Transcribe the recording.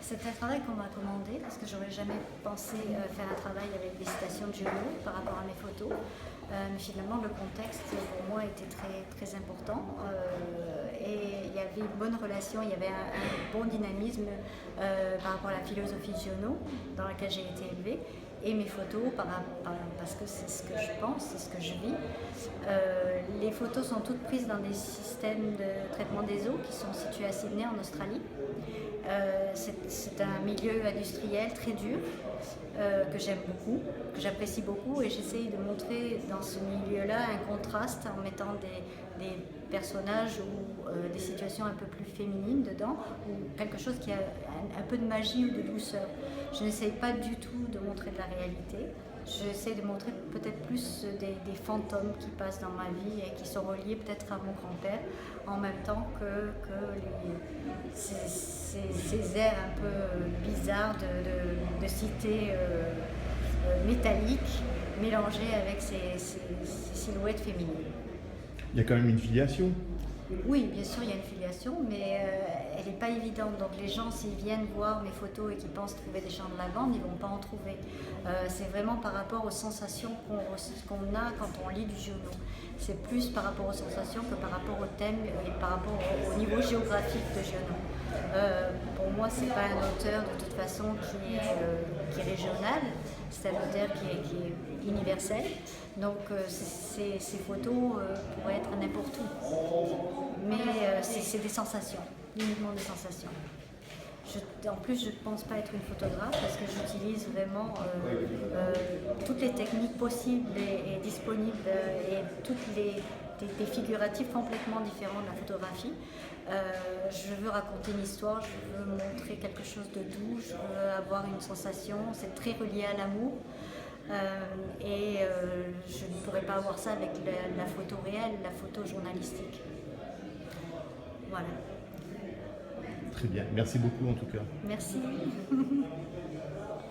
C'est un travail qu'on m'a commandé parce que j'aurais jamais pensé faire un travail avec des citations de journaux par rapport à mes photos. Mais finalement, le contexte pour moi était très, très important et il y avait une bonne relation, il y avait un bon dynamisme par rapport à la philosophie de Giono dans laquelle j'ai été élevée et mes photos parce que c'est ce que je pense, c'est ce que je vis. Les photos sont toutes prises dans des systèmes de traitement des eaux qui sont situés à Sydney en Australie. C'est un milieu industriel très dur que j'aime beaucoup, que j'apprécie beaucoup et j'essaye de montrer dans ce milieu-là un contraste en mettant des personnages ou des situations un peu plus féminines dedans ou quelque chose qui a un peu de magie ou de douceur. Je n'essaye pas du tout de montrer de la réalité. J'essaie de montrer peut-être plus des fantômes qui passent dans ma vie et qui sont reliés peut-être à mon grand-père, en même temps que ces airs un peu bizarres de cité métallique mélangés avec ces silhouettes féminines. Il y a quand même une filiation. Oui, bien sûr, il y a une filiation, mais elle n'est pas évidente. Donc les gens, s'ils viennent voir mes photos et qu'ils pensent trouver des champs de lavande, ils ne vont pas en trouver. C'est vraiment par rapport aux sensations qu'on a quand on lit du Giono. C'est plus par rapport aux sensations que par rapport au thème et par rapport au niveau géographique de Giono. Pour moi, ce n'est pas un auteur de toute façon qui est régional, c'est un auteur qui est universel. Donc ces photos pourraient être n'importe où. Mais c'est des sensations, uniquement des sensations. En plus, je ne pense pas être une photographe parce que j'utilise vraiment toutes les techniques possibles et disponibles et toutes des figuratifs complètement différents de la photographie. Je veux raconter une histoire, je veux montrer quelque chose de doux, je veux avoir une sensation, c'est très relié à l'amour. Je ne pourrais pas avoir ça avec la photo réelle, la photo journalistique. Voilà. Très bien, merci beaucoup en tout cas. Merci.